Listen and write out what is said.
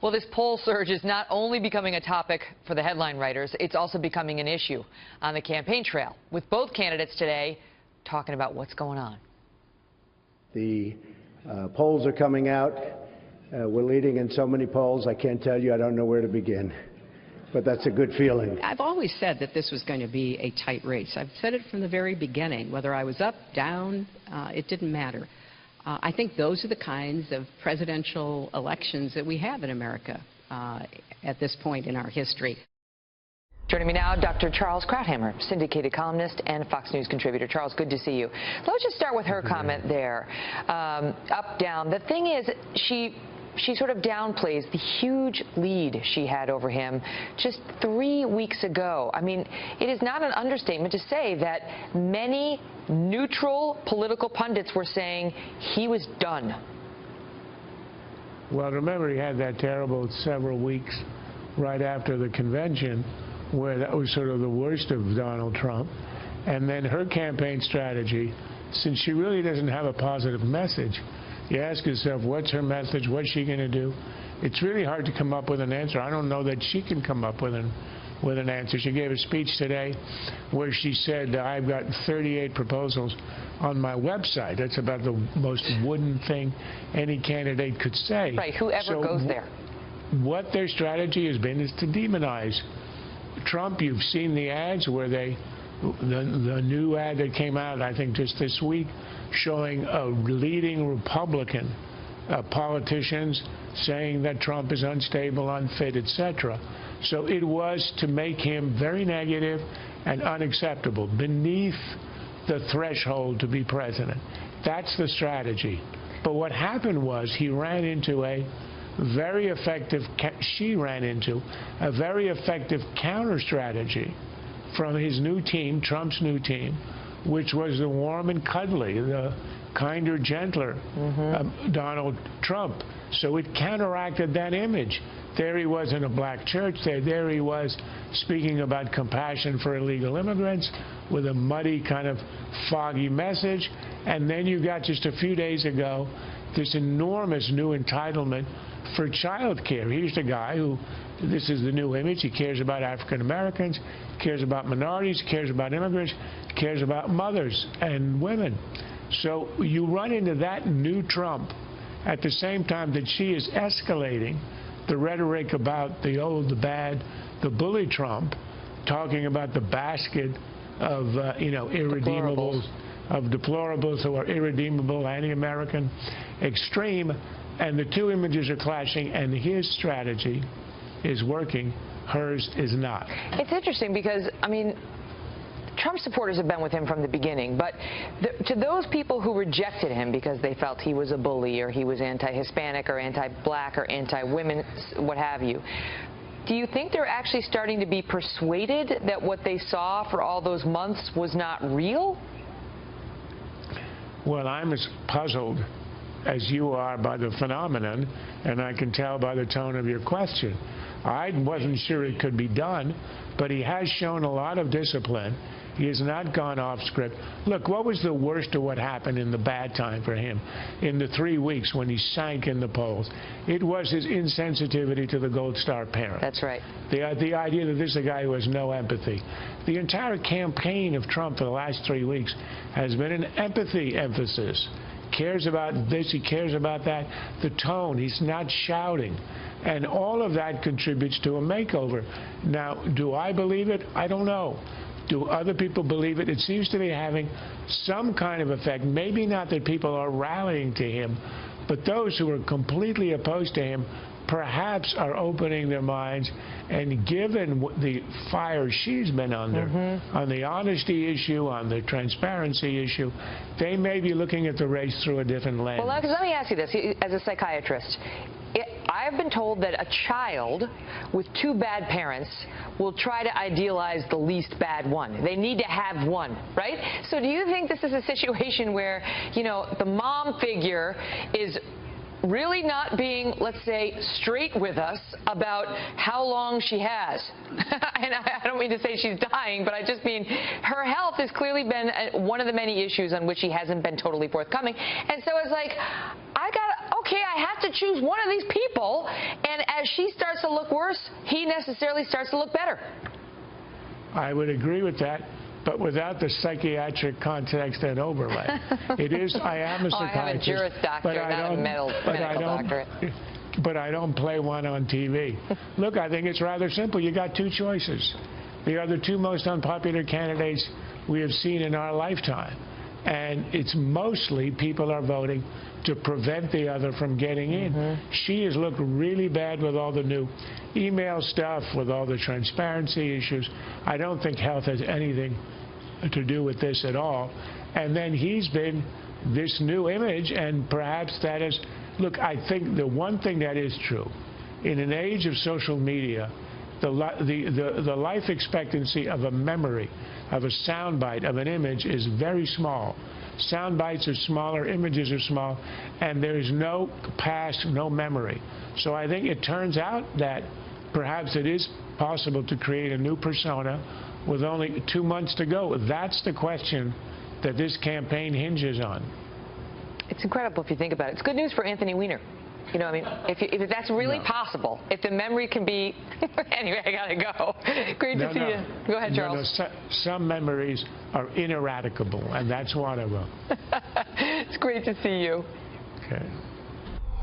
Well, this poll surge is not only becoming a topic for the headline writers, it's also becoming an issue on the campaign trail, with both candidates today talking about what's going on. The polls are coming out. We're leading in so many polls, I can't tell you, I don't know where to begin. But that's a good feeling. I've always said that this was going to be a tight race. I've said it from the very beginning. Whether I was up, down, it didn't matter. I think those are the kinds of presidential elections that we have in America at this point in our history. Joining me now, Dr. Charles Krauthammer, Syndicated columnist and Fox News contributor. Charles, good to see you. Let's just start with her comment there. Up, down. The thing is, she sort of downplays the huge lead she had over him just 3 weeks ago. I mean, it is not an understatement to say that many neutral political pundits were saying he was done. Well, remember, he had that terrible several weeks right after the convention where that was sort of the worst of Donald Trump. And then her campaign strategy, since she really doesn't have a positive message, you ask yourself, what's her message? What's she going to do? It's really hard to come up with an answer. I don't know that she can come up with an answer. She gave a speech today where she said, I've got 38 proposals on my website. That's about the most wooden thing any candidate could say. Right, whoever goes there. What their strategy has been is to demonize Trump. You've seen the ads where the new ad that came out, I think just this week, showing leading Republican politicians saying that Trump is unstable, unfit, etc. So it was to make him very negative and unacceptable, beneath the threshold to be president. That's the strategy. But what happened was she ran into a very effective counter strategy from his new team, Trump's new team, which was the warm and cuddly, the kinder, gentler Donald Trump. So it counteracted that image. There he was in a black church. There he was speaking about compassion for illegal immigrants with a muddy, kind of foggy message. And then you got just a few days ago this enormous new entitlement for child care. Here's the guy who, this is the new image. He cares about African Americans, cares about minorities, cares about immigrants, cares about mothers and women. So you run into that new Trump at the same time that she is escalating the rhetoric about the old, the bad, the bully Trump, talking about the basket of irredeemables, of deplorables who are irredeemable, anti-American, extreme, and the two images are clashing, and his strategy is working, hers is not. It's interesting because, I mean, Trump supporters have been with him from the beginning, but to those people who rejected him because they felt he was a bully or he was anti-Hispanic or anti-black or anti-women, what have you, do you think they're actually starting to be persuaded that what they saw for all those months was not real? Well, I'm as puzzled as you are by the phenomenon, and I can tell by the tone of your question. I wasn't sure it could be done, but he has shown a lot of discipline. He has not gone off script. Look, what was the worst of what happened in the bad time for him in the 3 weeks when he sank in the polls? It was his insensitivity to the Gold Star parent. That's right. The idea that this is a guy who has no empathy. The entire campaign of Trump for the last 3 weeks has been an empathy emphasis. Cares about this, he cares about that. The tone, he's not shouting. And all of that contributes to a makeover. Now, do I believe it? I don't know. Do other people believe it? It seems to be having some kind of effect. Maybe not that people are rallying to him, but those who are completely opposed to him perhaps are opening their minds, and given the fire she's been under on the honesty issue, on the transparency issue, they may be looking at the race through a different lens. Well, let me ask you this, as a psychiatrist. I've been told that a child with two bad parents will try to idealize the least bad one. They need to have one, right? So do you think this is a situation where, the mom figure is really not being, let's say, straight with us about how long she has? And I don't mean to say she's dying, but I just mean her health has clearly been one of the many issues on which she hasn't been totally forthcoming. And so it's like, okay, I have to choose one of these people, and as she starts to look worse, he necessarily starts to look better. I would agree with that, but without the psychiatric context and overlay. It is, I am a psychiatrist. I have a Juris Doctorate, not a medical doctorate. But I don't play one on TV. Look, I think it's rather simple. You got two choices. They are the two most unpopular candidates we have seen in our lifetime. And it's mostly people are voting to prevent the other from getting in. She has looked really bad with all the new email stuff, with all the transparency issues. I don't think health has anything to do with this at all. And then he's been this new image, and perhaps that is, look, I think the one thing that is true, in an age of social media, the life expectancy of a memory, of a soundbite, of an image is very small. Sound bites are smaller, images are small, and there is no past, no memory. So I think it turns out that perhaps it is possible to create a new persona with only 2 months to go. That's the question that this campaign hinges on. It's incredible if you think about it. It's good news for Anthony Weiner. You know, I mean, if that's really possible, if the memory can be... Anyway, I got to go. Great to see you. Go ahead, Charles. Some memories are ineradicable, and that's one of them. It's great to see you. Okay.